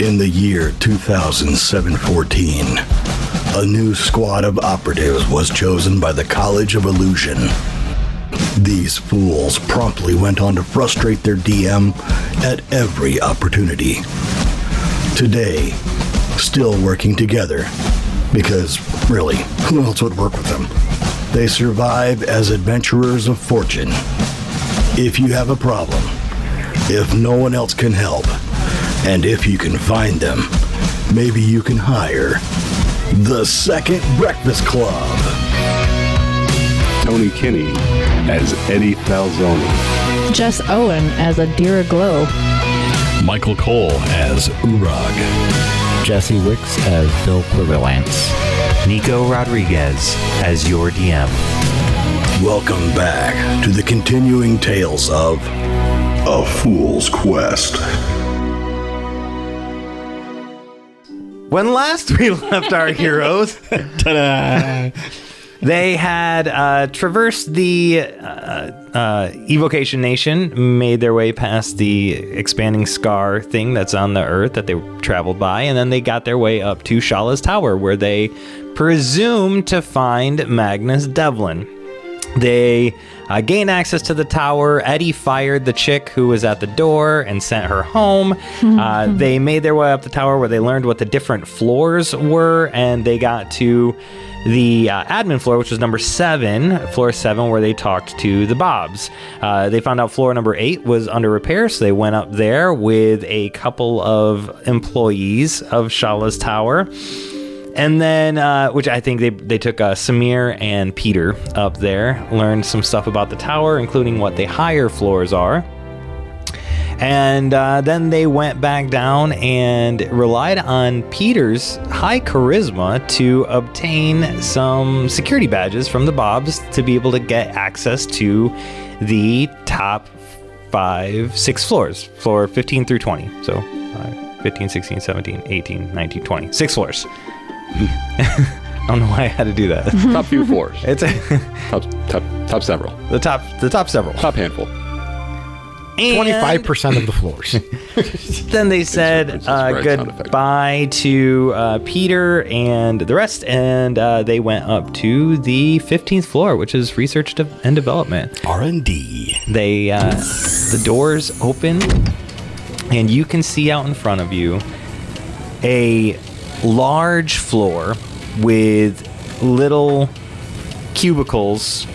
In the year 2714, a new squad of operatives was chosen by the College of Illusion. These fools promptly went on to frustrate their DM at every opportunity. Today, still working together, because really, who else would work with them? They survive as adventurers of fortune. If you have a problem, if no one else can help, and if you can find them, maybe you can hire the Second Breakfast Club. Tony Kinney as Eddie Falzone. Jess Owen as Adira Glow. Michael Cole as Uorag. Jesse Wicks as Bill Quiverlance. Nico Rodriguez as your DM. Welcome back to the continuing tales of A Fool's Quest. When last we left our heroes, Ta-da! they had traversed the Evocation Nation, made their way past the expanding scar thing that's on the earth that they traveled by, and then they got their way up to Shala's Tower, where they presumed to find Magnus Devlin. They gained access to the tower. Eddie fired the chick who was at the door and sent her home. They made their way up the tower where they learned what the different floors were, and they got to the admin floor, which was floor 7, where they talked to the Bobs. They found out floor number 8 was under repair, so they went up there with a couple of employees of Shala's Tower. And then, which I think they took Samir and Peter up there, learned some stuff about the tower, including what the higher floors are. And then they went back down and relied on Peter's high charisma to obtain some security badges from the Bobs to be able to get access to the top 6 floors, floor 15 through 20. So 15, 16, 17, 18, 19, 20. 6 floors. I don't know why I had to do that. Top few floors. It's top several. The top several. Top handful. 25% of the floors. Then they said goodbye to Peter and the rest, and they went up to the 15th floor, which is research and development. R&D. They the doors open, and you can see out in front of you a large floor with little cubicles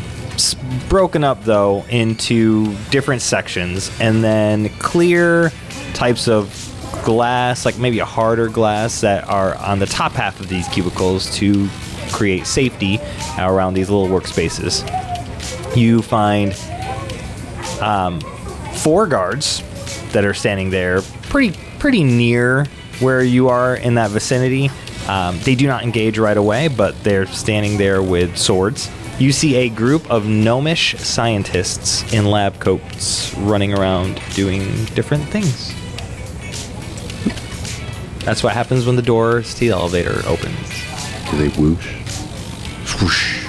broken up though into different sections, and then clear types of glass, like maybe a harder glass, that are on the top half of these cubicles to create safety around these little workspaces. You find 4 guards that are standing there pretty near where you are in that vicinity. They do not engage right away, but they're standing there with swords. You see a group of gnomish scientists in lab coats running around doing different things. That's what happens when the doors to the elevator opens. Do they whoosh? Whoosh.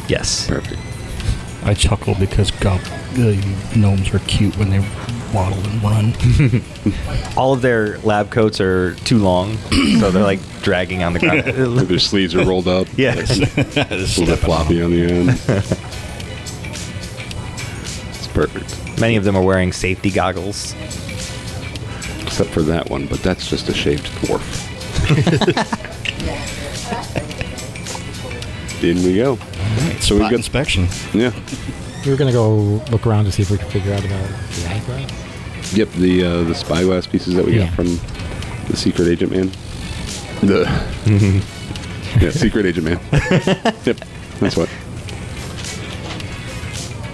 Yes. Perfect. I chuckle because gnomes are cute when they waddle and run. All of their lab coats are too long, so they're like dragging on the ground. Like their sleeves are rolled up. Yeah. A little bit floppy on the end. It's perfect. Many of them are wearing safety goggles. Except for that one, but that's just a shaved dwarf. In we go. Right, so we got inspection. Yeah. We were going to go look around to see if we could figure out about the ag. Yep, the spyglass pieces that we got from the secret agent man. Yeah, secret agent man. Yep, that's what.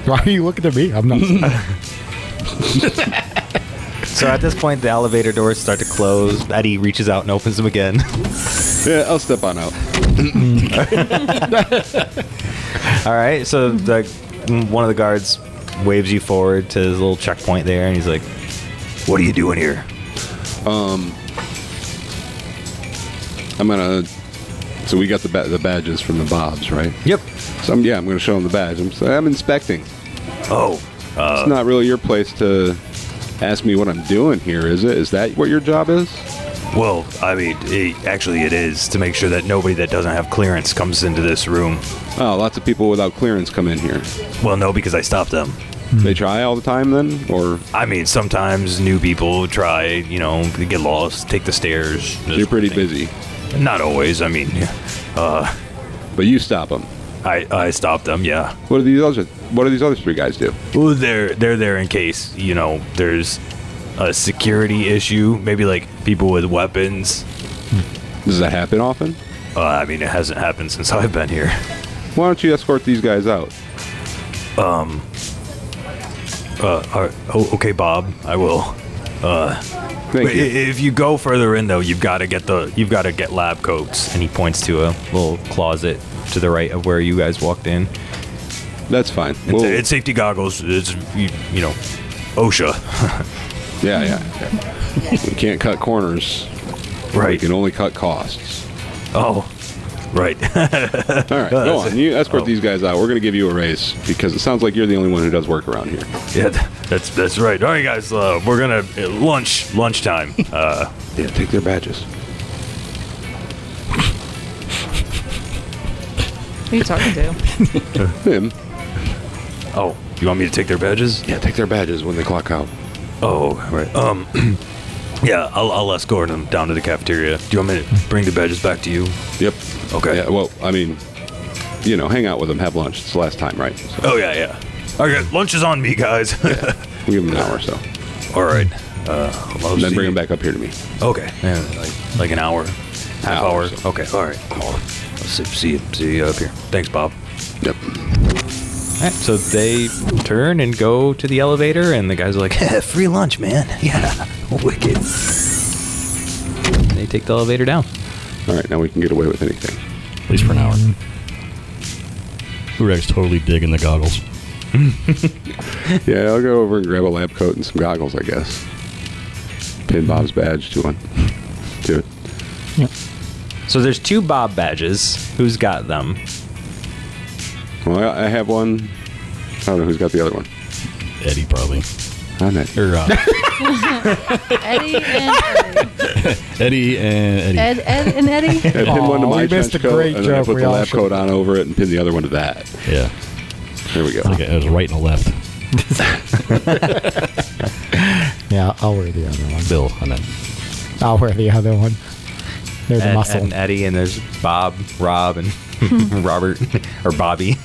Why are you looking at me? I'm not. So at this point, the elevator doors start to close. Eddie reaches out and opens them again. Yeah, I'll step on out. All right, so one of the guards waves you forward to his little checkpoint there, and he's like, "What are you doing here?" I'm gonna. So we got the badges from the Bobs, right? Yep. So I'm gonna show them the badge. I'm inspecting. Oh. It's not really your place to ask me what I'm doing here, is it? Is that what your job is? Well, I mean, it is to make sure that nobody that doesn't have clearance comes into this room. Oh, lots of people without clearance come in here. Well, no, because I stopped them. They try all the time then? Or I mean, sometimes new people try, get lost, take the stairs. you're pretty busy. Not always. I mean, But you stop them. I stopped them, yeah. What do these other 3 guys do? Well, they're there in case, there's a security issue, maybe like people with weapons. Does that happen often? I mean, it hasn't happened since I've been here. Why don't you escort these guys out? Okay, Bob, I will. Thank you. If you go further in though, you've got to get lab coats. And he points to a little closet to the right of where you guys walked in. That's fine. It's safety goggles. It's OSHA. Yeah. We can't cut corners. Right. We can only cut costs. Oh, right. All right, go on. You escort these guys out. We're going to give you a raise because it sounds like you're the only one who does work around here. Yeah, that's right. All right, guys. We're gonna lunchtime. Yeah, take their badges. Who are you talking to? Him. Oh, you want me to take their badges? Yeah, take their badges when they clock out. Oh, right. Yeah, I'll escort them down to the cafeteria. Do you want me to bring the badges back to you? Yep. Okay. Yeah, well, I mean, hang out with them, have lunch. It's the last time, right? So Oh yeah. Okay, lunch is on me, guys. we'll give them an hour or so. All right. And then bring them back up here to me. Okay. Yeah, like an hour, half hour. so. Okay. All right. I'll see you up here. Thanks, Bob. Yep. All right, so they turn and go to the elevator, and the guys are like, free lunch, man. Yeah, wicked. They take the elevator down. All right, now we can get away with anything. At least for an hour. Uorag's totally digging the goggles. Yeah, I'll go over and grab a lab coat and some goggles, I guess. Pin Bob's badge to it. So there's 2 Bob badges. Who's got them? Well, I have one. I don't know who's got the other one. Eddie, probably. I'm not. Or, Eddie and Eddie and Eddie. Ed and Eddie? I pinned one to my we missed trench a coat, great and then I joke put we the all lab should- coat on over it and pinned the other one to that. Yeah. There we go. Okay, it was right and a left. Yeah, I'll wear the other one. Bill, and then I'll wear the other one. There's a Ed muscle. and Eddie, and there's Bob, Rob, and Robert, or Bobby.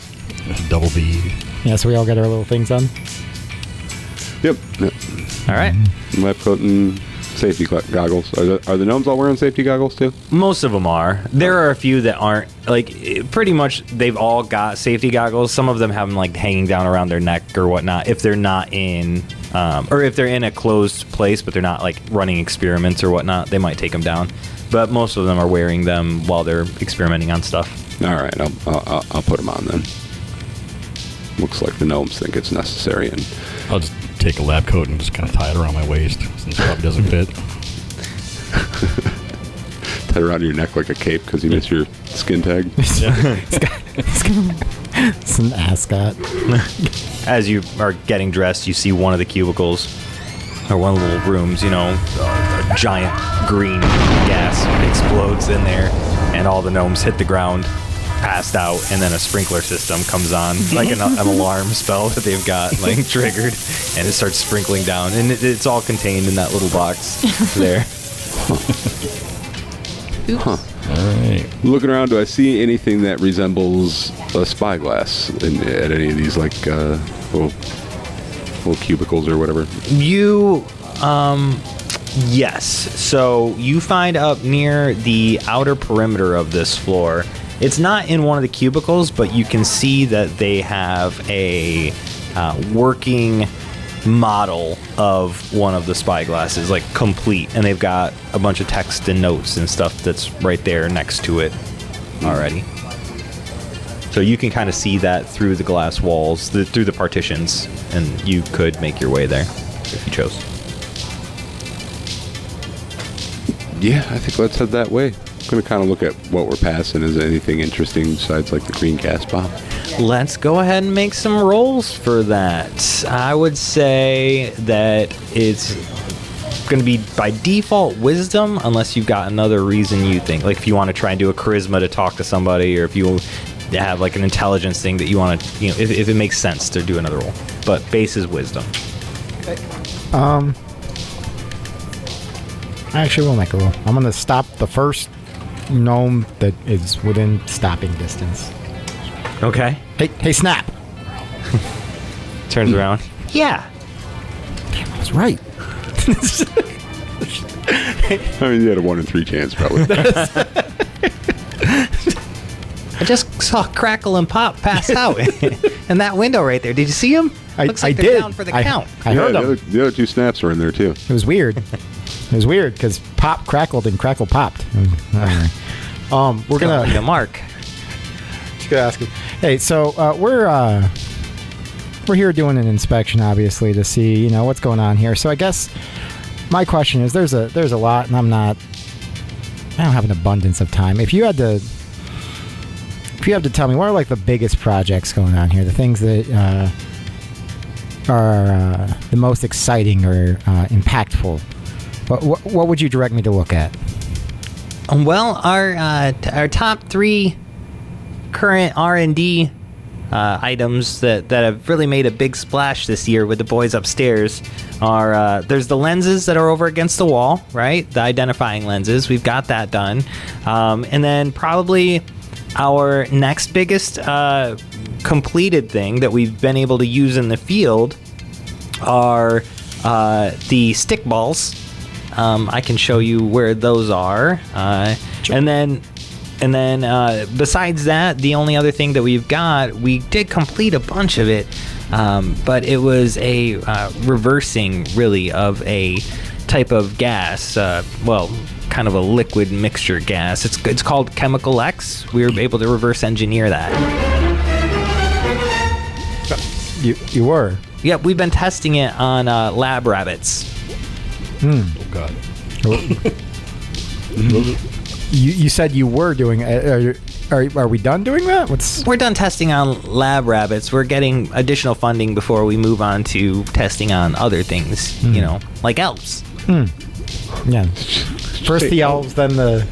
double B. Yeah, so we all got our little things on. Yep. All right. Lab coat and safety goggles. Are the gnomes all wearing safety goggles too? Most of them are. There are a few that aren't. Pretty much, they've all got safety goggles. Some of them have them hanging down around their neck or whatnot. If they're not in, or if they're in a closed place, but they're not running experiments or whatnot, they might take them down. But most of them are wearing them while they're experimenting on stuff. All right, I'll put them on then. Looks like the gnomes think it's necessary, and I'll just take a lab coat and just kind of tie it around my waist since it probably doesn't fit. tie it around your neck like a cape because you missed your skin tag. It's an ascot. As you are getting dressed, you see one of the cubicles, or one of the little rooms, a giant green gas explodes in there, and all the gnomes hit the ground, passed out, and then a sprinkler system comes on, like an alarm spell that they've got, triggered, and it starts sprinkling down, and it's all contained in that little box there. Oops. All right. Looking around, do I see anything that resembles a spyglass at any of these little cubicles or whatever? You, yes. So you find up near the outer perimeter of this floor. It's not in one of the cubicles, but you can see that they have a working model of one of the spyglasses, complete, and they've got a bunch of text and notes and stuff that's right there next to it already. So you can kind of see that through the glass walls, through the partitions, and you could make your way there if you chose. Yeah, I think let's head that way. I'm going to kind of look at what we're passing. Is there anything interesting besides the green gas bomb? Let's go ahead and make some rolls for that. I would say that it's going to be by default wisdom, unless you've got another reason you think. Like if you want to try and do a charisma to talk to somebody, or if you have like an intelligence thing that you want to, if it makes sense to do another roll. But base is wisdom. I actually will make a roll. I'm going to stop the first gnome that is within stopping distance. Okay. Hey, Snap. Turns around. Yeah. Damn, I was right. I mean, you had a 1 in 3 chance, probably. I just saw Crackle and Pop pass out in that window right there. Did you see him? Looks like I they're did. down for the count. I heard them. The other 2 snaps were in there, too. It was weird. It was weird because Pop crackled and Crackle popped. Anyway. We're Gonna gonna leave a mark. just gonna ask you. Hey, so we're here doing an inspection, obviously, to see what's going on here. So I guess my question is, there's a lot, and I don't have an abundance of time. If you had to tell me, what are like the biggest projects going on here, the things that are the most exciting or impactful, what would you direct me to look at? Well, our top 3 current R&D items that have really made a big splash this year with the boys upstairs are there's the lenses that are over against the wall, right? The identifying lenses. We've got that done. And then probably our next biggest completed thing that we've been able to use in the field are the stick balls. I can show you where those are. And then besides that, the only other thing that we've got, we did complete a bunch of it, but it was a reversing, really, of a type of gas. Kind of a liquid mixture gas. It's called Chemical X. We were able to reverse engineer that. You were? Yep, we've been testing it on lab rabbits. Oh, God. You said you were doing it. Are we done doing that? We're done testing on lab rabbits. We're getting additional funding before we move on to testing on other things, like elves. Yeah. First the elves, then the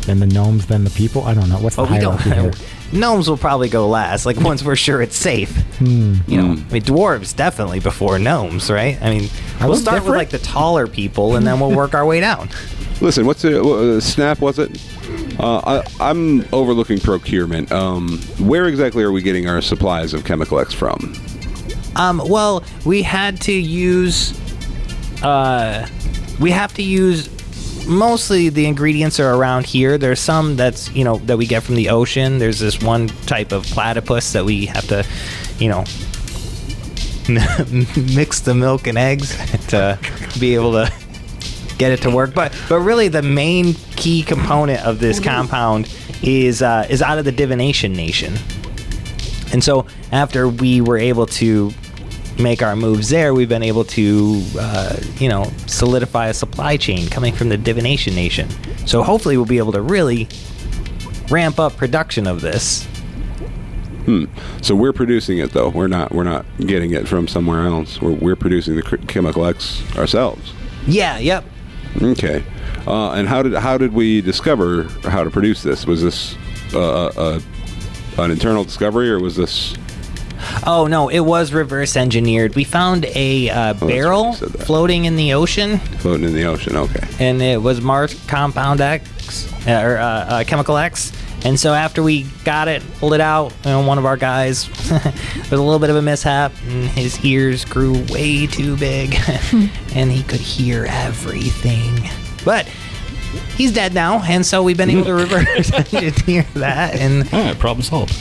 gnomes, then the people. I don't know. What's the hierarchy here? Gnomes will probably go last, like once we're sure it's safe. Dwarves definitely before gnomes, right? I mean, we'll start with like the taller people, and then we'll work our way down. Listen, what's Snap, was it? I'm overlooking procurement. Where exactly are we getting our supplies of Chemical X from? Well, we have to use mostly the ingredients are around here. There's some that's, that we get from the ocean. There's this one type of platypus that we have to, mix the milk and eggs to be able to get it to work. But really the main key component of this compound is out of the Divination Nation. And so after we were able to make our moves there, we've been able to solidify a supply chain coming from the Divination Nation. So hopefully we'll be able to really ramp up production of this. So we're producing it, though. We're not getting it from somewhere else. We're producing the Chemical X ourselves. Yeah. Yep. Okay. And how did we discover how to produce this? Was this an internal discovery, or was this? Oh, no, it was reverse engineered. We found a barrel floating in the ocean. Floating in the ocean, okay. And it was marked Compound X, or Chemical X. And so after we got it, pulled it out, one of our guys, there was a little bit of a mishap, and his ears grew way too big, and he could hear everything. But he's dead now, and so we've been able to reverse engineer that. And all right, problem solved.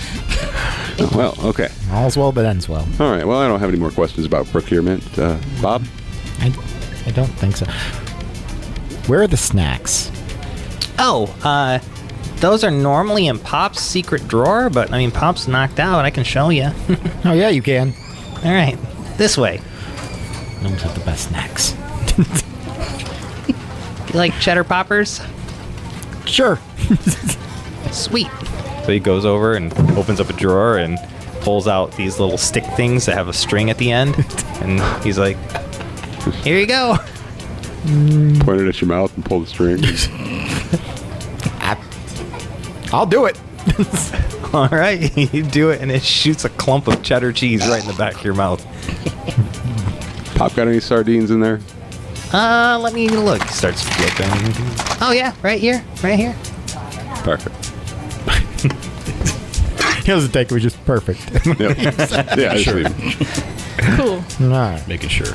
Well, okay. All's well that ends well. All right. Well, I don't have any more questions about procurement. Bob? I don't think so. Where are the snacks? Those are normally in Pop's secret drawer, but I mean, Pop's knocked out. I can show you. Oh, yeah, you can. All right, this way. Gnomes have the best snacks. You like cheddar poppers? Sure. Sweet. So he goes over and opens up a drawer and pulls out these little stick things that have a string at the end. And he's like, here you go. Point it at your mouth and pull the string. I'll do it. All right, you do it, and it shoots a clump of cheddar cheese right in the back of your mouth. Pop got any sardines in there? Let me look. He starts flipping. Oh yeah, right here. Perfect. He doesn't think it was just perfect. Yep. Yeah, I Sure. Cool. All right. Making sure.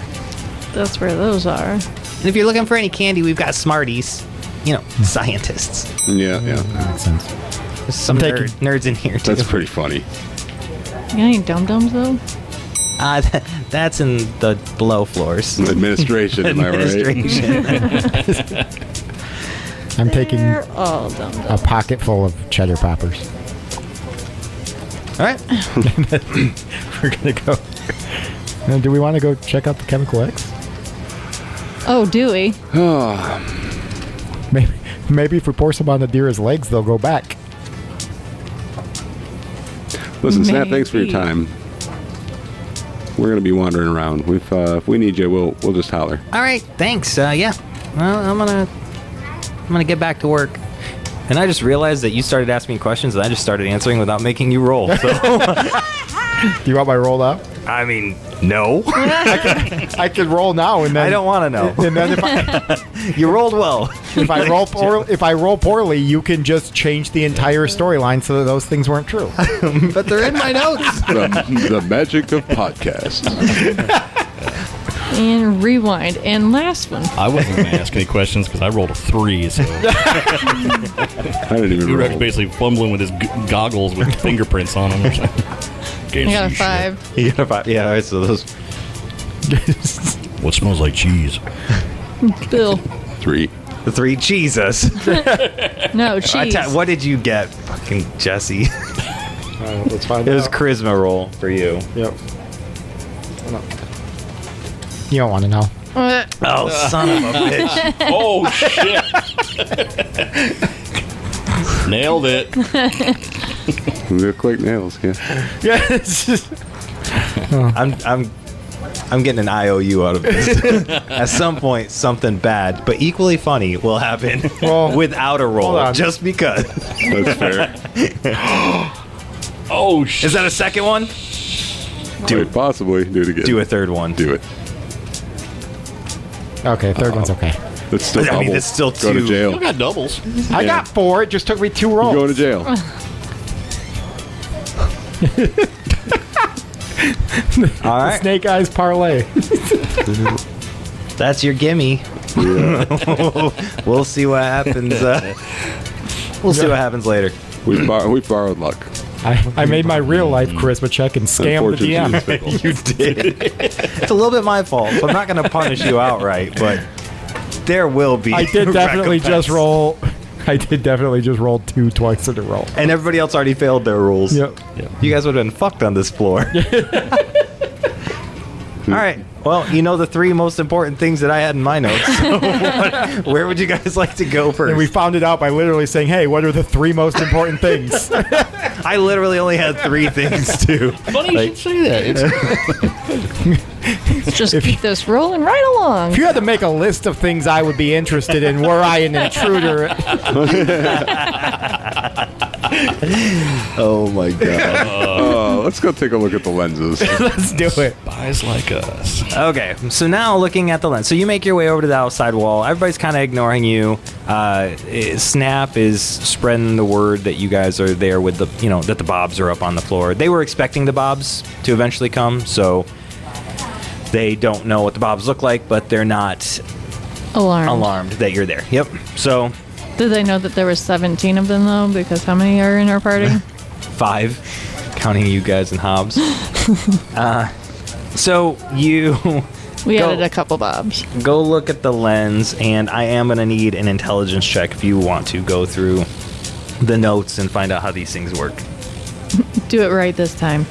That's where those are. And if you're looking for any candy, we've got Smarties. You know, scientists. Yeah. That makes sense. There's some I'm taking- nerds in here too. That's pretty funny. You got any dum-dums, though? That's in the below floors. Administration, am I right? Administration. I'm taking They're all dum-dums. a pocket full of cheddar poppers. All right. We're gonna go. Do we want to go check out the Chemical X? Oh, do we? Maybe if we pour some on Adira's legs, they'll go back. Listen, Snap, thanks for your Maybe. time. We're gonna be wandering around. If we need you, we'll just holler. All right. Thanks. Yeah. Well, I'm gonna get back to work. And I just realized that you started asking me questions, and I just started answering without making you roll. So, Do you want my roll now? I mean, no. I can roll now, and then I don't want to know. And then if You rolled well. I roll poorly, you can just change the entire storyline so that those things weren't true. But they're in my notes. The magic of podcasts. And rewind. And last one. I wasn't going to ask any questions because I rolled a 3. So I didn't even Uorag's roll. basically fumbling with his goggles with fingerprints on them. Or something. I Can't got a see 5. You got a 5. Yeah. All right. So those. shit. What smells like cheese? Bill. 3. The 3. Jesus. No, cheese. What did you get, fucking Jesse? Let's find It was charisma roll for you. Yep. You don't want to know. Oh, son of a bitch. Oh, shit. Nailed it. They're quick nails. Yeah. Yeah, it's just, I'm getting an IOU out of this. At some point, something bad, but equally funny will happen Well, without a roll, hold on. just because. That's fair. Oh, shit. Is that a second one? Do it. Possibly. Do it again. Do a third one. Do it. okay, third one's okay. That's still I mean, double. that's still Go to 2. jail. You got doubles. I got 4. It just took me 2 rolls. You're going to jail. All right. Snake Eyes Parlay. That's your gimme. We'll see what happens. We'll see what happens later. We've borrowed luck. I made my real life charisma check and scammed the Unfortunately, DM. You did. It's a little bit my fault, so I'm not going to punish you outright, but there will be. I did definitely just recompense. roll. I did definitely just roll 2 twice in a row. And everybody else already failed their rules. Yep. You guys would have been fucked on this floor. All right. Well, you know the 3 most important things that I had in my notes. So where would you guys like to go first? And we found it out by literally saying, "Hey, what are the 3 most important things?" I literally only had 3 things too. Funny you should say that. Let's just keep this rolling right along. If you had to make a list of things I would be interested in, were I an intruder, Oh my god. Let's go take a look at the lenses. let's do it. Spies like us. Okay, so now looking at the lens. So you make your way over to the outside wall. Everybody's kind of ignoring you. Snap is spreading the word that you guys are there with the, that the bobs are up on the floor. They were expecting the bobs to eventually come, so they don't know what the bobs look like, but they're not alarmed that you're there. Yep. So Did they know that there was 17 of them, though? Because how many are in our party? 5, counting you guys and Hobbs. So you We Go. added a couple bobs. go look at the lens, and I am going to need an intelligence check if you want to go through the notes and find out how these things work. Do it right this time.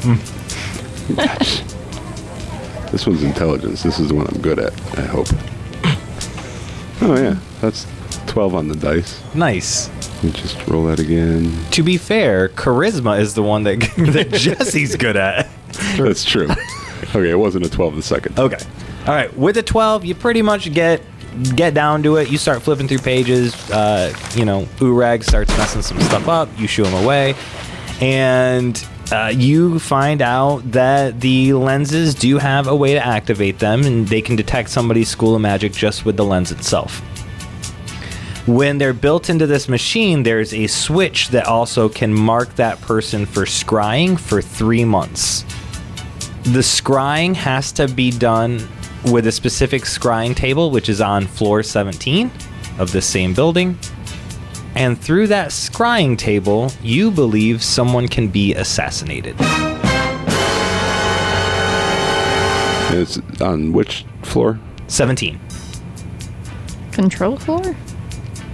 This one's intelligence. This is the one I'm good at, I hope. Oh, yeah. That's 12 on the dice. Nice. Let me just roll that again. To be fair, charisma is the one that that Jesse's good at. That's true. Okay, it wasn't a 12 the second. Okay. All right. With a 12, you pretty much get down to it. You start flipping through pages. Uorag starts messing some stuff up. You shoo him away. And you find out that the lenses do have a way to activate them, and they can detect somebody's school of magic just with the lens itself. When they're built into this machine, there's a switch that also can mark that person for scrying for 3 months. The scrying has to be done with a specific scrying table, which is on floor 17 of the same building. And through that scrying table, you believe someone can be assassinated. It's on which floor? 17. Control floor?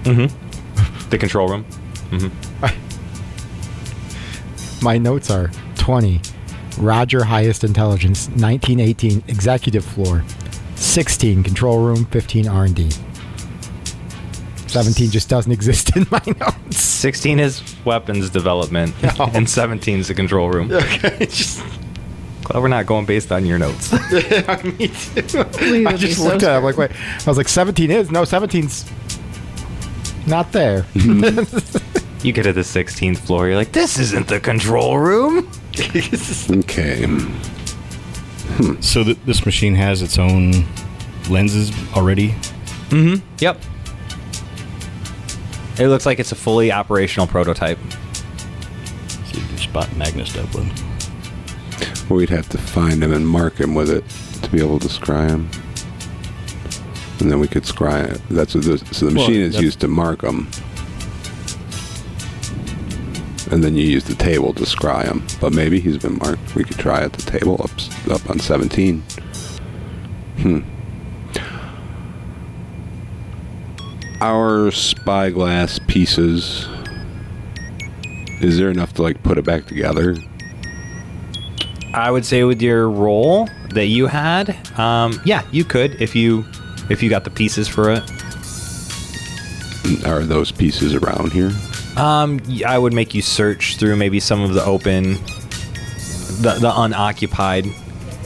The control room. My notes are 20. Roger, highest intelligence. 1918, executive floor. 16, control room. 15, R&D. 17 just doesn't exist in my notes. 16 is weapons development, and 17 is the control room. Okay. Glad we're not going based on your notes. Me too. I just looked at it. I'm like, wait. I was like, 17 is? No, 17's not there. You get to the 16th floor, you're like, this isn't the control room. Okay. So this machine has its own lenses already? Yep. It looks like it's a fully operational prototype. So you can spot Magnus Dublin. Well, we'd have to find him and mark him with it to be able to scry him. And then we could scry it. So the machine is used to mark them. And then you use the table to scry him. But maybe he's been marked. We could try at the table up on 17. Our spyglass pieces, is there enough to put it back together? I would say with your roll that you had, yeah, you could if you got the pieces for it. Are those pieces around here? I would make you search through maybe some of the open, the unoccupied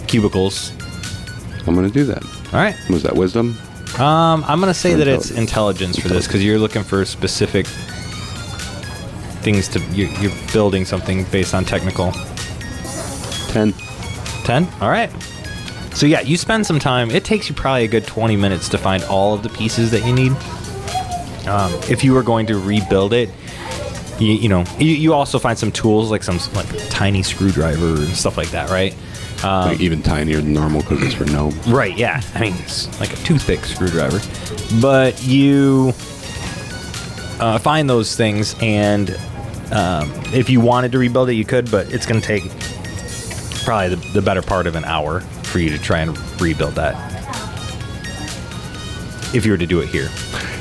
cubicles. I'm going to do that. All right. Was that wisdom? I'm going to say that it's intelligence for this because you're looking for specific things to... You're building something based on technical. 10. 10? All right. So yeah, you spend some time. It takes you probably a good 20 minutes to find all of the pieces that you need. If you were going to rebuild it, you also find some tools like some tiny screwdriver and stuff like that, right? Even tinier than normal because it's for gnome. Right, yeah. I mean, it's like a toothpick screwdriver. But you find those things, and if you wanted to rebuild it, you could, but it's going to take probably the better part of an hour for you to try and rebuild that. If you were to do it here.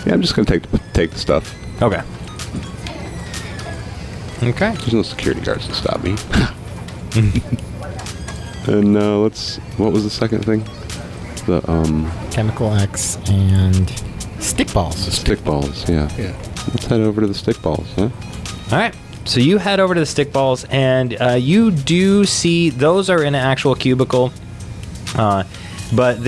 Yeah, I'm just going to take the stuff. Okay. Okay. There's no security guards to stop me. And what was the second thing? The Chemical X and stick balls. Stick balls, yeah. Let's head over to the stick balls, huh? All right. So you head over to the stick balls, and you do see those are in an actual cubicle, but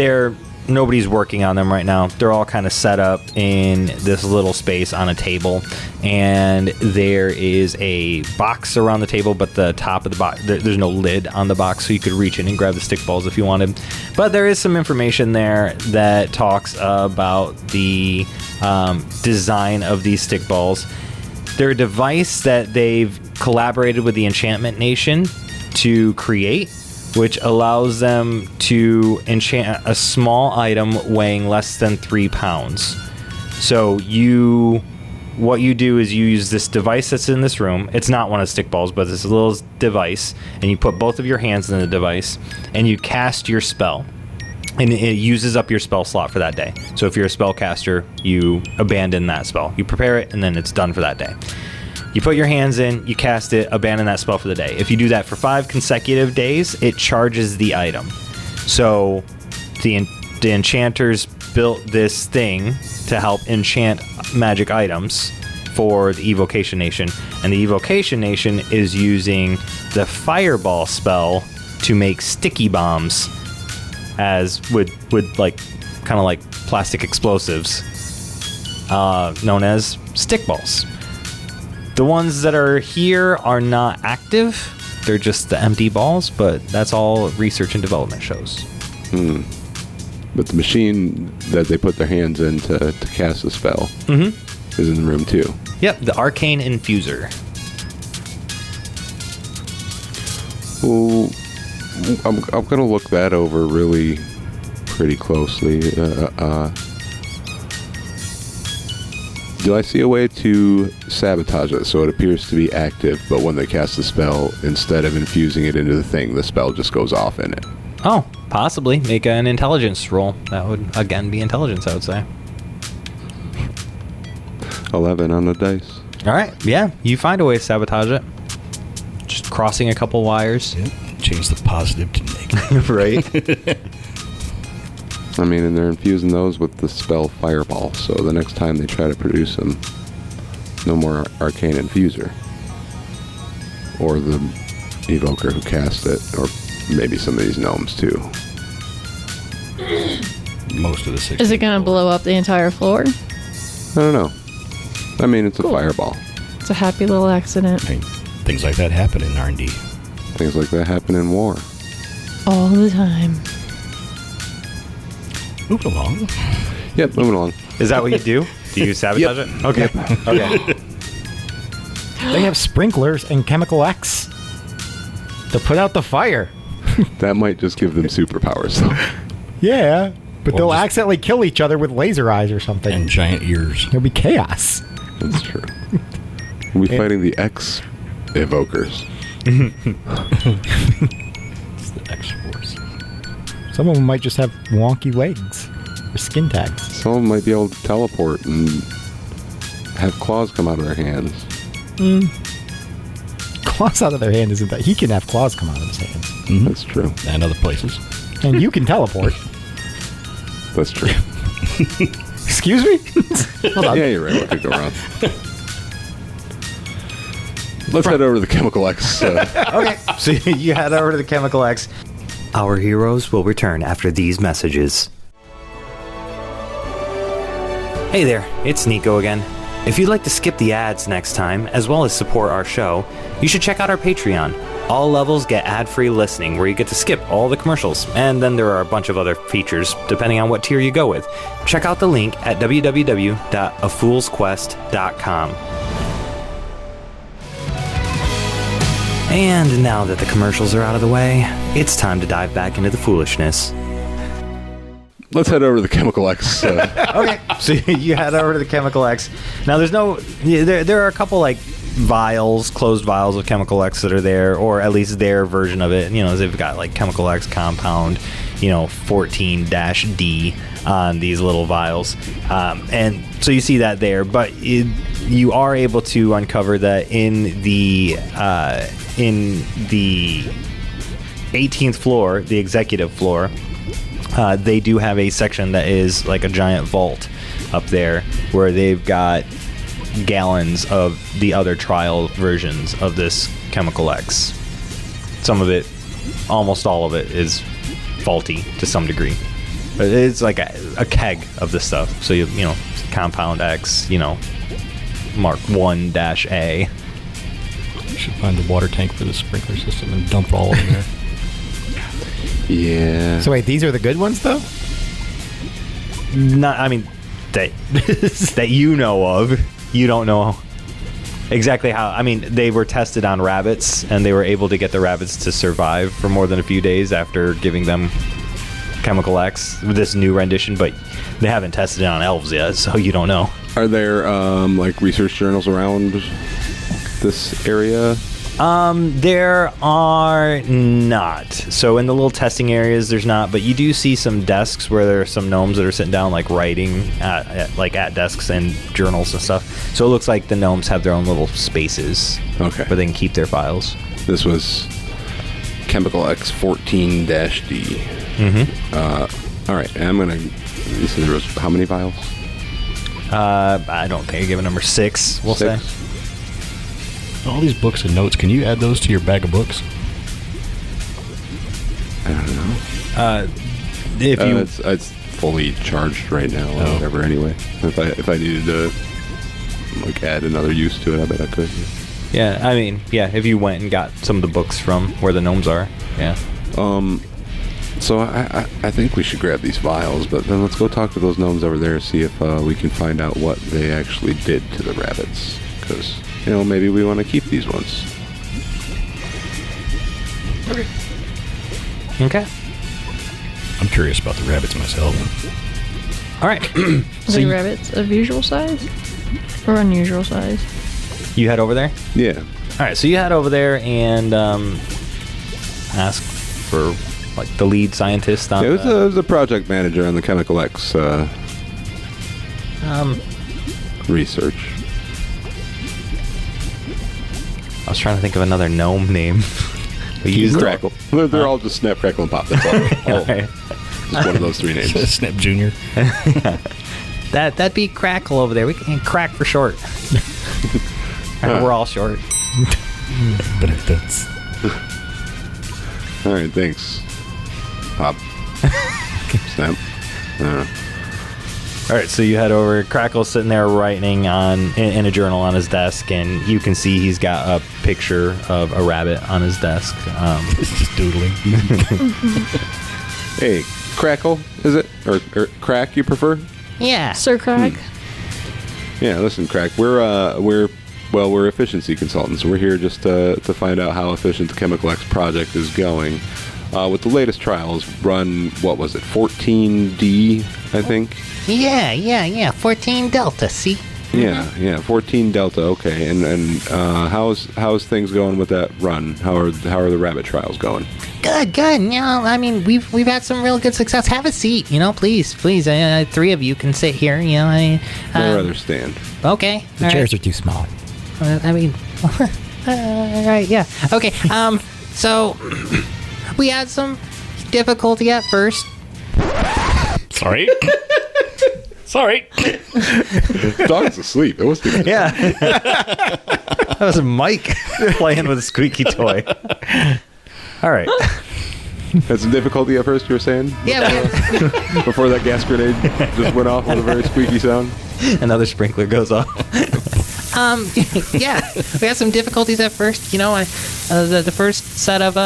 nobody's working on them right now. They're all kind of set up in this little space on a table, and there is a box around the table, but the top of the box, there's no lid on the box, so you could reach in and grab the stick balls if you wanted. But there is some information there that talks about the design of these stick balls. They're a device that they've collaborated with the Enchantment Nation to create, which allows them to enchant a small item weighing less than 3 pounds. So what you do is you use this device that's in this room. It's not one of the stick balls, but it's a little device, and you put both of your hands in the device, and you cast your spell. And it uses up your spell slot for that day. So if you're a spellcaster, you abandon that spell. You prepare it, and then it's done for that day. You put your hands in, you cast it, abandon that spell for the day. If you do that for 5 consecutive days, it charges the item. So the enchanters built this thing to help enchant magic items for the Evocation Nation. And the Evocation Nation is using the Fireball spell to make sticky bombs as with like kind of like plastic explosives known as stick balls. The ones that are here are not active. They're just the empty balls, but that's all research and development shows. But the machine that they put their hands in to cast the spell is in the room too. Yep, the Arcane Infuser. Well, I'm going to look that over really pretty closely. Do I see a way to sabotage it so it appears to be active, but when they cast the spell, instead of infusing it into the thing, the spell just goes off in it? Oh, possibly. Make an intelligence roll. That would, again, be intelligence, I would say. 11 on the dice. All right, yeah, you find a way to sabotage it. Just crossing a couple wires. Yep. Change the positive to negative. Right. I mean, and they're infusing those with the spell Fireball, so the next time they try to produce them, no more Arcane Infuser. Or the Evoker who cast it, or maybe some of these gnomes too. Most of the 6. Is it going to blow up the entire floor? I don't know. I mean, it's Cool. a fireball. It's a happy little accident. I mean, things like that happen in R&D. Things like that happen in war. All the time. Move along. Yep, moving along. Is that what you do? Do you sabotage it? Okay. Okay. They have sprinklers and Chemical X to put out the fire. That might just give them superpowers, though. Yeah, but Or they'll just- accidentally kill each other with laser eyes or something. And giant ears. There'll be chaos. That's true. We'll be fighting the X-Evokers. It's the X-Force. Some of them might just have wonky legs or skin tags. Some of them might be able to teleport and have claws come out of their hands. Claws out of their hand isn't that? He can have claws come out of his hands. Mm-hmm. That's true. And other places. And you can teleport. That's true. Excuse me? Hold on. Yeah, you're right. What could go wrong? Let's head over to the Chemical X. Okay, so you head over to the Chemical X. Our heroes will return after these messages. Hey there, it's Nico again. If you'd like to skip the ads next time, as well as support our show, you should check out our Patreon. All levels get ad-free listening, where you get to skip all the commercials, and then there are a bunch of other features, depending on what tier you go with. Check out the link at www.afoolsquest.com. And now that the commercials are out of the way, it's time to dive back into the foolishness. Let's head over to the Chemical X. Okay, so you head over to the Chemical X. Now, there's no... There are a couple, like, vials, closed vials of Chemical X that are there, or at least their version of it. You know, they've got, like, Chemical X compound, 14-D on these little vials. And so you see that there, but you are able to uncover that in the 18th floor, the executive floor, they do have a section that is like a giant vault up there where they've got gallons of the other trial versions of this Chemical X. Some of it, almost all of it, is faulty to some degree. But it's like a keg of this stuff. So, you know, Compound X, Mark 1-A. You should find the water tank for the sprinkler system and dump all of them there. Yeah. So wait, these are the good ones, though? Not, I mean, that you know of. You don't know exactly how. I mean, they were tested on rabbits, and they were able to get the rabbits to survive for more than a few days after giving them Chemical X, this new rendition, but they haven't tested it on elves yet, so you don't know. Are there, like, research journals around this area? There are not. So in the little testing areas, there's not, but you do see some desks where there are some gnomes that are sitting down, like writing at desks and journals and stuff. So it looks like the gnomes have their own little spaces Okay. where they can keep their files. This was Chemical X 14-D. Mm-hmm. All right, and I'm going to... You said there was how many vials? I don't think I give it number 6. We'll say. All these books and notes, can you add those to your bag of books? I don't know. If you, it's fully charged right now or whatever. Anyway, if I needed to like add another use to it, I bet I could. yeah, I mean, yeah, if you went and got some of the books from where the gnomes are, yeah. So I think we should grab these vials, but then let's go talk to those gnomes over there, see if we can find out what they actually did to the rabbits. Because, maybe we want to keep these ones. Okay. I'm curious about the rabbits myself. All right. Are the rabbits of usual size or unusual size? You head over there? Yeah. All right, so you head over there and ask for like the lead scientist on It was a project manager on the Chemical X research. I was trying to think of another gnome name. We Use used Crackle. They're all just Snap, Crackle, and Pop. That's all. Right. Just one of those 3 names. Snap Junior. That'd be Crackle over there. We can Crack for short. We're all short. But if that's... All right, thanks. Pop. Snap. All right, so you head over. Crackle's sitting there writing in a journal on his desk, and you can see he's got a picture of a rabbit on his desk. It's just doodling. Hey, Crackle, is it? Or Crack, you prefer? Yeah. Sir Craig? Yeah, listen, Crack, we're efficiency consultants. We're here just to find out how efficient the Chemical X project is going. With the latest trials, run, what was it, 14D, I think? Yeah. 14 Delta, see? Yeah, 14 Delta, okay. And how's things going with that run? How are the rabbit trials going? Good. I mean, we've had some real good success. Have a seat, please. 3 of you can sit here, I'd rather stand. Okay. The chairs are too small. I mean, all right, yeah. Okay, so we had some difficulty at first. Sorry. Sorry. Dog's asleep. It was the Yeah. That was Mike playing with a squeaky toy. All right. Had some difficulty at first, you were saying? Yeah, Before that gas grenade just went off with a very squeaky sound? Another sprinkler goes off. yeah, we had some difficulties at first. The first set of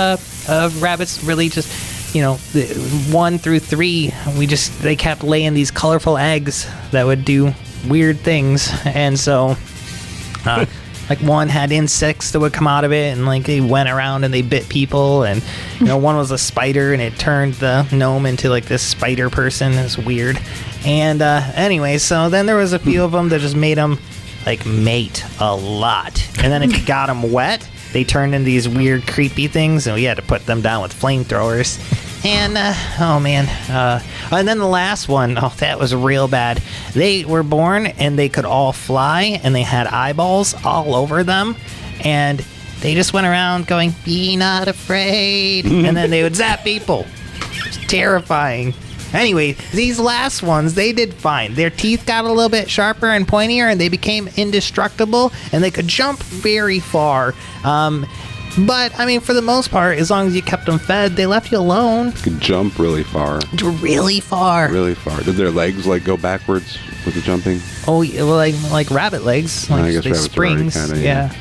rabbits really just, 1 through 3, they kept laying these colorful eggs that would do weird things, and so, like one had insects that would come out of it, and like they went around and they bit people, and one was a spider, and it turned the gnome into like this spider person. It's weird, and anyway, so then there was a few of them that just made them like mate a lot, and then if you got them wet, they turned into these weird creepy things, and we had to put them down with flamethrowers. And and then the last one, that was real bad. They were born and they could all fly, and they had eyeballs all over them, and they just went around going, "Be not afraid," and then they would zap people. It's terrifying. Anyway, these last ones, they did fine. Their teeth got a little bit sharper and pointier, and they became indestructible, and they could jump very far. But, I mean, for the most part, as long as you kept them fed, they left you alone. Could jump really far. Really far. Really far. Did their legs, go backwards with the jumping? Oh, well, like rabbit legs. Like I guess they rabbits springs. are already kinda, yeah.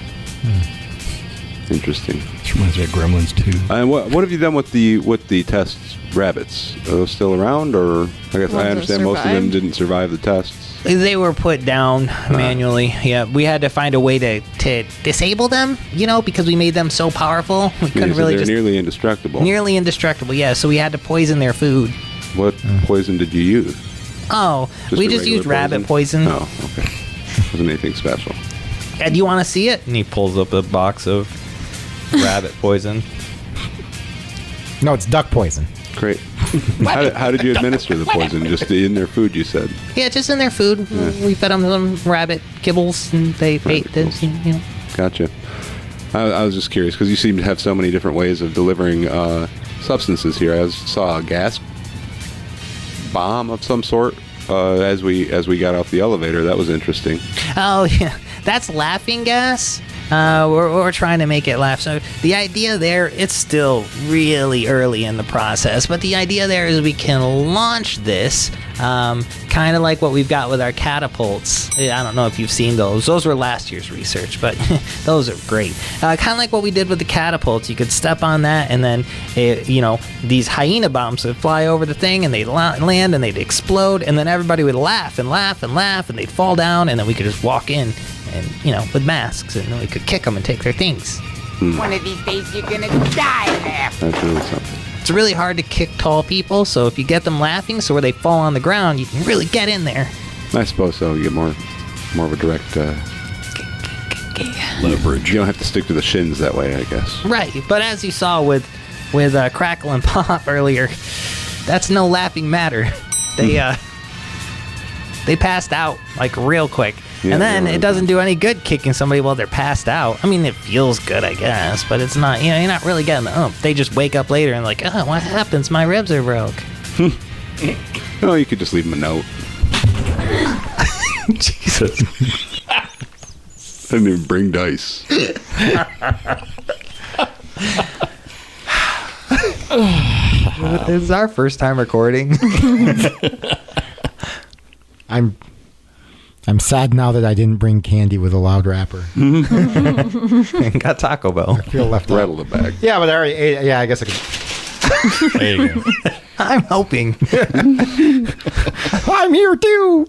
Interesting. This reminds me of Gremlins too. And what have you done with the test rabbits? Are those still around, or I guess I understand most of them didn't survive the tests. They were put down manually. Yeah, we had to find a way to disable them, because we made them so powerful. We couldn't really they're just... nearly indestructible. Nearly indestructible, yeah. So we had to poison their food. What poison did you use? Oh, we just used rabbit poison. Oh, okay. Wasn't anything special. Do you want to see it? And he pulls up a box of rabbit poison. No, it's duck poison. Great. How did you administer the poison? Just in their food, you said? Yeah, just in their food. Yeah. We fed them some rabbit kibbles, and they ate this. Gotcha. I was just curious, because you seem to have so many different ways of delivering substances here. I saw a gas bomb of some sort as we got off the elevator, that was interesting. Oh, yeah. That's laughing gas. We're trying to make it laugh. So the idea there, it's still really early in the process, but the idea there is we can launch this kind of like what we've got with our catapults. I don't know if you've seen those. Those were last year's research, but those are great. Kind of like what we did with the catapults. You could step on that, and then, these hyena bombs would fly over the thing, and they'd land, and they'd explode, and then everybody would laugh and laugh and laugh, and they'd fall down, and then we could just walk in. And, with masks, and we could kick them and take their things. One of these days you're gonna die laughing. That's really something. It's really hard to kick tall people, so if you get them laughing, so where they fall on the ground, you can really get in there. I suppose so. You get more of a direct Leverage. You don't have to stick to the shins that way, I guess. Right, but as you saw with Crackle and Pop earlier, that's no laughing matter. They passed out, like, real quick. Yeah, and then yeah, it doesn't do any good kicking somebody while they're passed out. I mean, it feels good, I guess, but it's not, you're not really getting the ump. They just wake up later and like, oh, what happens? My ribs are broke. Oh, you could just leave them a note. Jesus. I didn't even bring dice. This is our first time recording. I'm sad now that I didn't bring candy with a loud wrapper. Got Taco Bell. I feel left out. Rattle the bag. Yeah, but I already ate. Yeah, I guess I could. There you go. I'm hoping. I'm here too.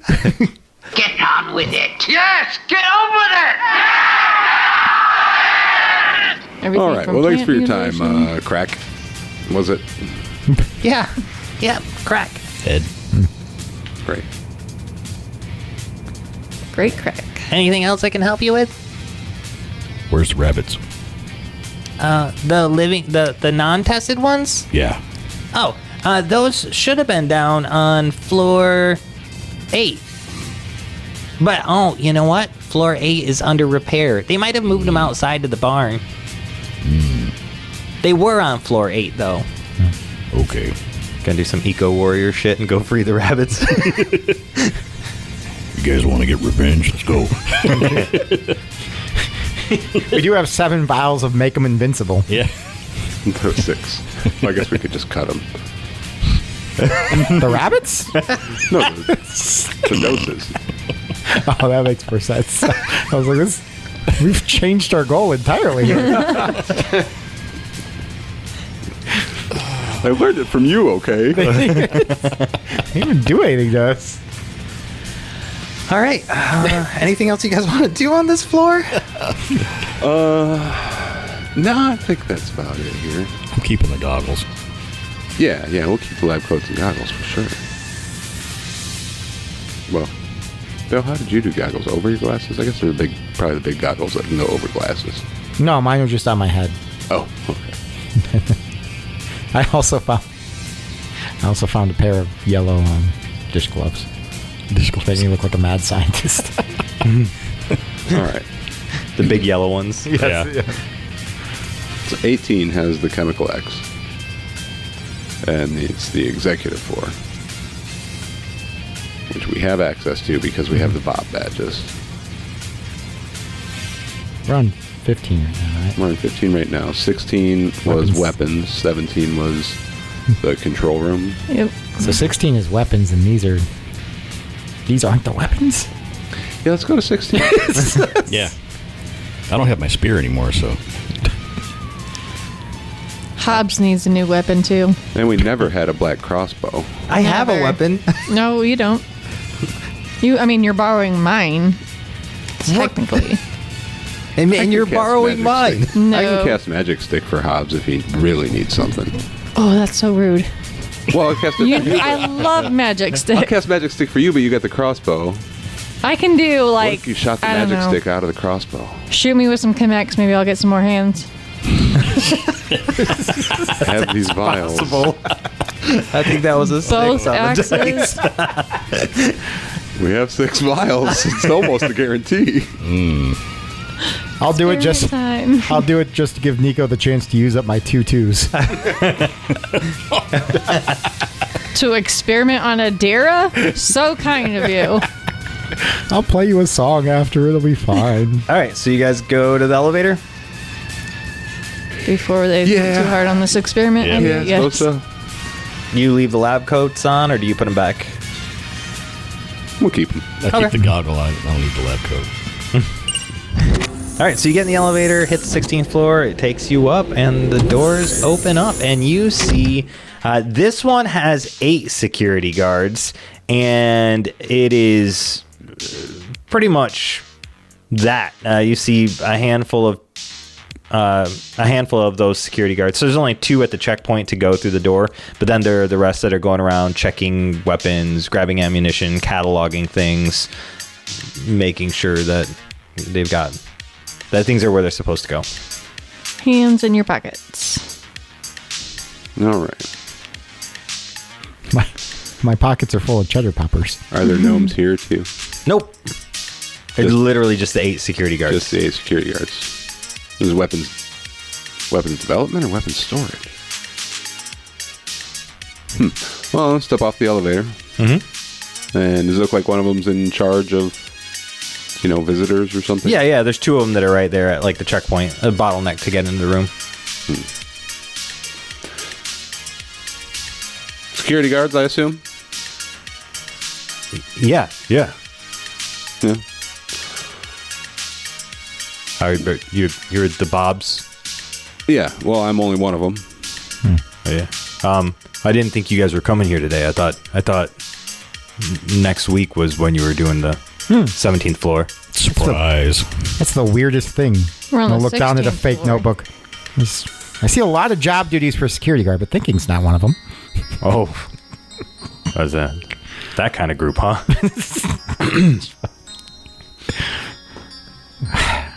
Get on with it. Yes, get on with it. Everything All right. from Well, thanks plant for your time, nutrition. Crack. Was it? Yeah, crack. Ed. Great. Great crack. Anything else I can help you with? Where's the rabbits? The non-tested ones? Yeah. Oh, those should have been down on floor 8. But, you know what? Floor 8 is under repair. They might have moved them outside to the barn. They were on floor 8, though. Okay. Gonna do some eco warrior shit and go free the rabbits. You guys want to get revenge? Let's go. We do have 7 vials of Make 'em Invincible. Yeah. Those 6. Well, I guess we could just cut them. The rabbits? No, the doses. Oh, that makes more sense. I was like, we've changed our goal entirely here. I learned it from you, okay? They didn't do anything to us. All right. Anything else you guys want to do on this floor? No, I think that's about it here. I'm keeping the goggles. Yeah, we'll keep the lab coats and goggles for sure. Well, Bill, how did you do goggles? Over your glasses? I guess they're probably the big goggles that can go over glasses. No, mine were just on my head. Oh, okay. I also found a pair of yellow dish gloves. Making me look like a mad scientist. All right. The big yellow ones. Yeah. So 18 has the chemical X. And it's the executive floor, which we have access to because we have the Bob badges. We're on 15 right now, right? We're on 15 right now. 16 was weapons. 17 was the control room. Yep. So 16 is weapons, and these aren't the weapons? Yeah, let's go to 16. Yeah. I don't have my spear anymore, so. Hobbs needs a new weapon too. And we never had a black crossbow. I have a Never. weapon. No, you don't. You're borrowing mine. Technically. And you're cast borrowing mine. magic No. I can cast Magic Stick for Hobbs if he really needs something. Oh, that's so rude. Well, I'll cast it for you. I love Magic I'll Stick. cast Magic Stick for you, but you got the crossbow. I can do What like if you shot the I don't Magic know. Stick out of the crossbow? Shoot me with some connects. Maybe I'll get some more hands. I have these vials. I think that was a Both 6 on the dice. axes. We have 6 vials. It's almost a guarantee. I'll do it just. Time. I'll do it just to give Nico the chance to use up my 2 2s. To experiment on Adira? So kind of you. I'll play you a song after. It'll be fine. All right, so you guys go to the elevator? Before they go too hard on this experiment. Yeah, I mean, I suppose so. You leave the lab coats on, or do you put them back? We'll keep them. I keep the goggle on. I don't need the lab coat. All right, so you get in the elevator, hit the 16th floor. It takes you up, and the doors open up, and you see this one has 8 security guards, and it is pretty much that. You see a handful of those security guards. So there's only 2 at the checkpoint to go through the door, but then there are the rest that are going around checking weapons, grabbing ammunition, cataloging things, making sure that that things are where they're supposed to go. Hands in your pockets. All right. My pockets are full of cheddar poppers. Are there gnomes here too? Nope. It's literally just the 8 security guards. Just the 8 security guards. This is weapons development or weapons storage? Well, let's step off the elevator. Mm-hmm. And does it look like one of them's in charge of, visitors or something? Yeah. There's 2 of them that are right there at like the checkpoint, a bottleneck to get into the room. Security guards, I assume? Yeah. Yeah. You're the Bobs? Yeah, well, I'm only one of them. Oh, yeah. I didn't think you guys were coming here today. I thought next week was when you were doing the 17th floor. Surprise. That's the weirdest thing. We're on the look down at a 16th fake floor. notebook. I see a lot of job duties for security guard, but thinking's not one of them. Oh. Was that kind of group, huh?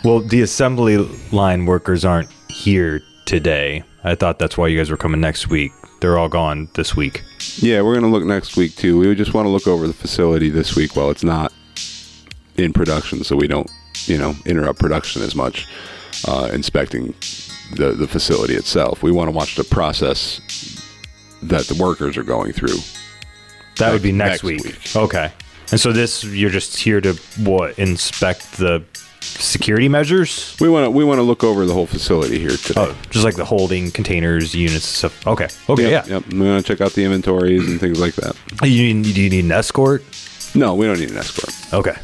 Well, the assembly line workers aren't here today. I thought that's why you guys were coming next week. They're all gone this week. Yeah, we're going to look next week, too. We just want to look over the facility this week while it's not in production, so we don't, interrupt production as much, inspecting the facility itself. We want to watch the process that the workers are going through. That would be next week. Okay. And so you're just here to, inspect the security measures? We want to look over the whole facility here today. Oh, just like the holding containers, units, stuff. Okay. Yep. We want to check out the inventories and things like that. Do you need an escort? No, we don't need an escort. Okay.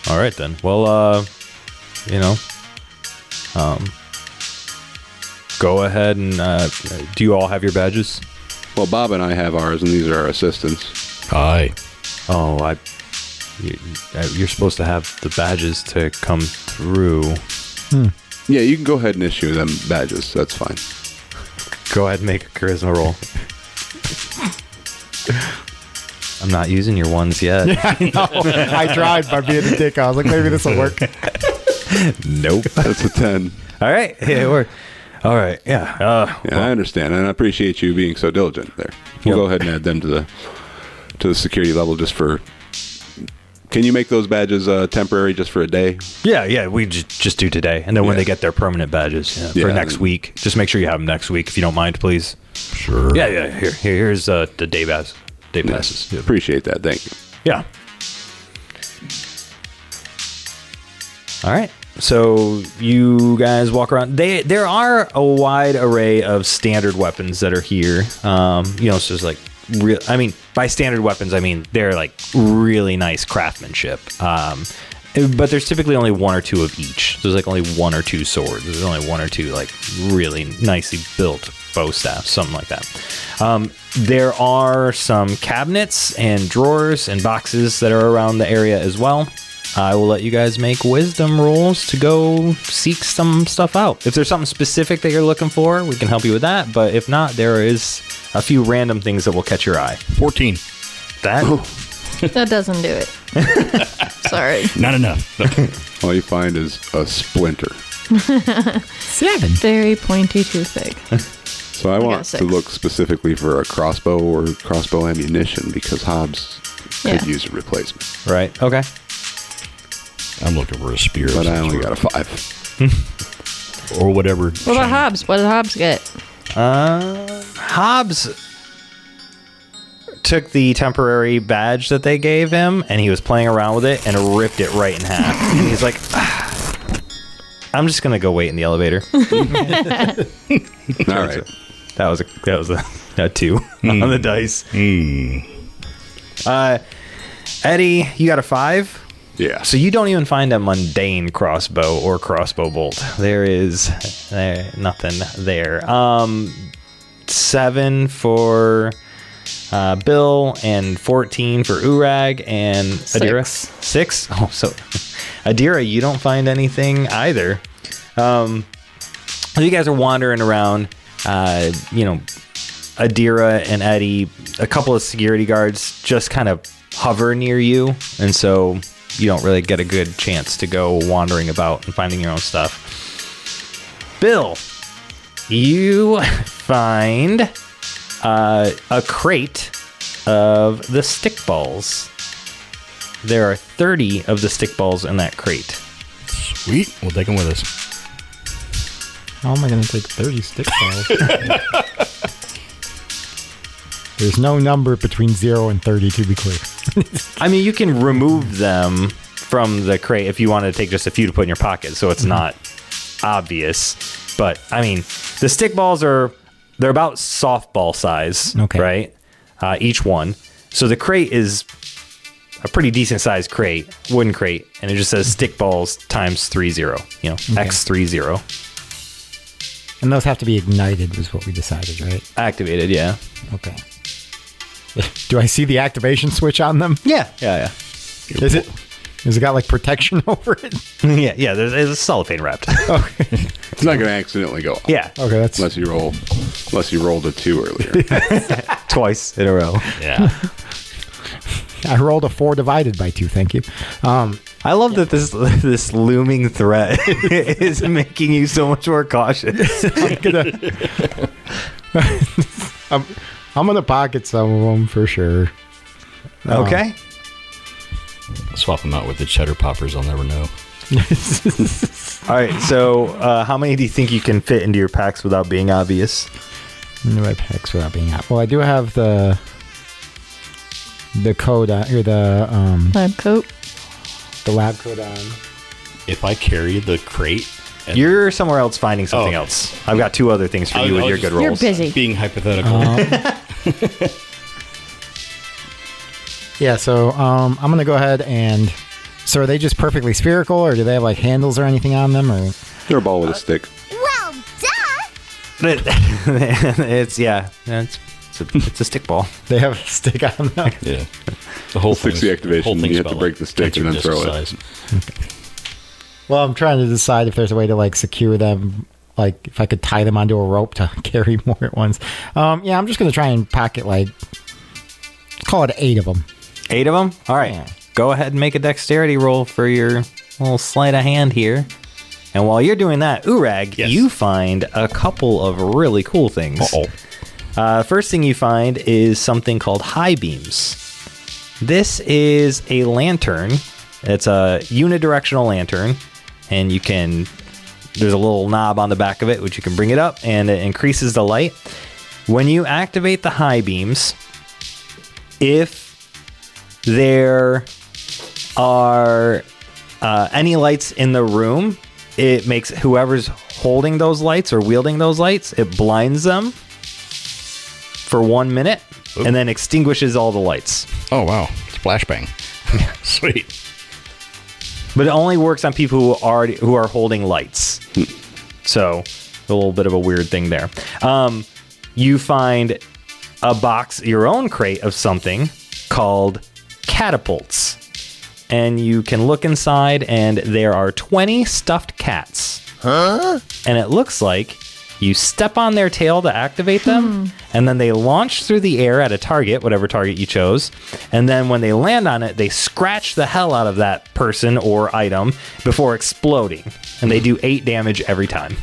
All right then. Well, go ahead and do you all have your badges? Well, Bob and I have ours, and these are our assistants. Hi. Oh, you're supposed to have the badges to come through. Yeah, you can go ahead and issue them badges. That's fine. Go ahead and make a charisma roll. I'm not using your ones yet. Yeah, I know. I tried by being a dick. I was like, maybe this will work. Nope. That's a 10. All right. Yeah, we're all right. Yeah. I understand, and I appreciate you being so diligent there. We'll go ahead and add them to the security level just for. Can you make those badges temporary just for a day? Yeah. We just do today, and then when they get their permanent badges for next week, just make sure you have them next week if you don't mind, please. Sure. Yeah. Here's the day passes. Yeah, appreciate that. Thank you. Yeah. All right. So you guys walk around. There are a wide array of standard weapons that are here. So there's like real. I mean, by standard weapons, I mean they're like really nice craftsmanship. But there's typically only 1 or 2 of each. There's like only 1 or 2 swords. There's only 1 or 2 like really nicely built bow staffs, something like that. There are some cabinets and drawers and boxes that are around the area as well. I will let you guys make wisdom rolls to go seek some stuff out. If there's something specific that you're looking for, we can help you with that. But if not, there is a few random things that will catch your eye. 14. That doesn't do it. Sorry. Not enough. All you find is a splinter. 7. Very pointy toothpick. So I want to look specifically for a crossbow or crossbow ammunition because Hobbs could use a replacement. Right. Okay. I'm looking for a spear. But I only got a 5. Or whatever. What about Hobbs? What did Hobbs get? Hobbs. took the temporary badge that they gave him, and he was playing around with it and ripped it right in half. And he's like, I'm just gonna go wait in the elevator. All right. That was a 2 on the dice. Eddie, you got a 5. Yeah. So you don't even find a mundane crossbow or crossbow bolt. There is nothing there. 7 for Bill and 14 for Uorag and Adira. 6. Oh, so Adira, you don't find anything either. You guys are wandering around. Adira and Eddie, a couple of security guards just kind of hover near you, and so you don't really get a good chance to go wandering about and finding your own stuff. Bill, you find a crate of the stick balls. There are 30 of the stick balls in that crate. Sweet. We'll take them with us. How am I going to take 30 stick balls? There's no number between 0 and 30, to be clear. I mean, you can remove them from the crate if you want to take just a few to put in your pocket, so it's not obvious. But, I mean, the stick balls they're about softball size, right? Each one. So the crate is a pretty decent sized crate, wooden crate, and it just says stick balls times 30, X30. And those have to be ignited, was what we decided, right? Activated, yeah. Okay. Do I see the activation switch on them? Yeah. Is it? Has it got like protection over it? Yeah. There's cellophane wrapped. Okay. It's not going to accidentally go off. Yeah. Okay, that's unless you rolled a 2 earlier. Twice in a row. Yeah. I rolled a 4 divided by 2. Thank you. I love that this looming threat is making you so much more cautious. I'm gonna pocket some of them for sure. Okay. Swap them out with the cheddar poppers. I'll never know. All right. So, how many do you think you can fit into your packs without being obvious? Into my packs without being obvious. Well, I do have the code on, or the lab coat. The lab coat on. If I carry the crate, you're somewhere else finding something else. I've got 2 other things for you with your good rolls. You're busy. Being hypothetical. Yeah, so I'm gonna go ahead and. So are they just perfectly spherical, or do they have like handles or anything on them, or? They're a ball with a stick. Well done! It's a stick ball. They have a stick on them. Yeah. The whole Fix the activation. You have to break the stick and then throw it. Okay. Well, I'm trying to decide if there's a way to like secure them, like if I could tie them onto a rope to carry more at once. Yeah, I'm just gonna try and pocket like, call it 8 of them. 8 of them? All right. Yeah. Go ahead and make a dexterity roll for your little sleight of hand here. And while you're doing that, Uorag, you find a couple of really cool things. First thing you find is something called high beams. This is a lantern. It's a unidirectional lantern, and there's a little knob on the back of it, which you can bring it up, and it increases the light. When you activate the high beams, if there are any lights in the room, it makes whoever's holding those lights or wielding those lights, it blinds them for 1 minute. Oop. And then extinguishes all the lights. Oh, wow. Splash bang. Sweet. But it only works on people who are holding lights. So, a little bit of a weird thing there. You find a box, your own crate of something called catapults. And you can look inside, and there are 20 stuffed cats. Huh? And it looks like you step on their tail to activate them, and then they launch through the air at a target, whatever target you chose. And then when they land on it, they scratch the hell out of that person or item before exploding. And they do 8 damage every time.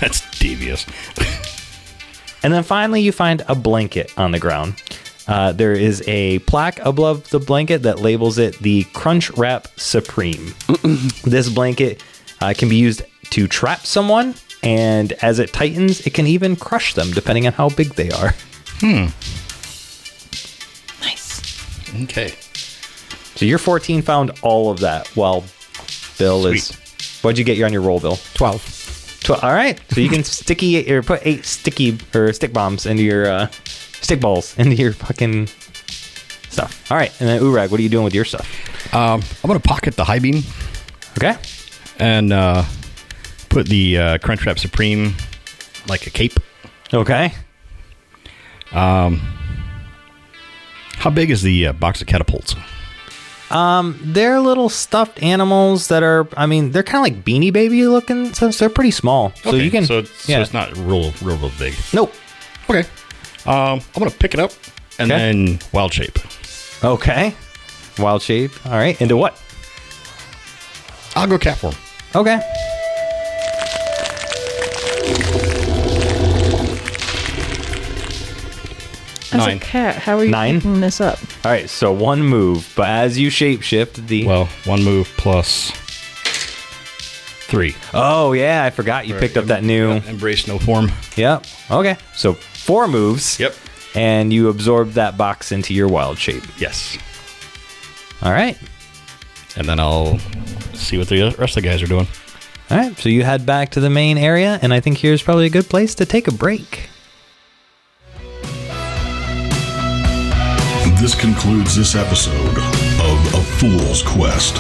That's devious. And then finally, you find a blanket on the ground. There is a plaque above the blanket that labels it the Crunch Wrap Supreme. This blanket can be used to trap someone, and as it tightens, it can even crush them, depending on how big they are. Okay. So your 14 found all of that, while Bill is... What'd you get on your roll, Bill? 12. All right. So you can put 8 stick bombs into your... stick balls into your fucking stuff. All right. And then Uorag, what are you doing with your stuff? I'm going to pocket the high beam. Okay. And put the Crunchwrap Supreme like a cape. Okay. How big is the box of catapults? They're little stuffed animals that are, I mean, they're kind of like Beanie Baby looking, so they're pretty small. So okay, you can... So it's not real big. Nope. Okay. I'm going to pick it up and then wild shape. Okay. Wild shape. All right. Into what? I'll go cat form. Okay. As 9. a cat, how are you 9? picking this up? All right. So 1 move, but as you shapeshift, the... Well, 1 move plus 3. Oh, yeah. I forgot you picked up that new... Embrace no form. Yep. Okay. So 4 moves. Yep. And you absorb that box into your wild shape. Yes. All right. And then I'll see what the rest of the guys are doing. All right. So you head back to the main area, and I think here's probably a good place to take a break. This concludes this episode of A Fool's Quest.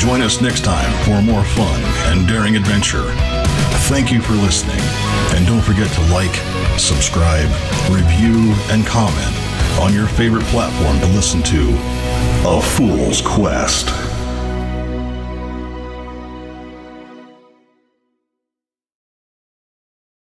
Join us next time for more fun and daring adventure. Thank you for listening, and don't forget to like, subscribe, review, and comment on your favorite platform to listen to A Fool's Quest.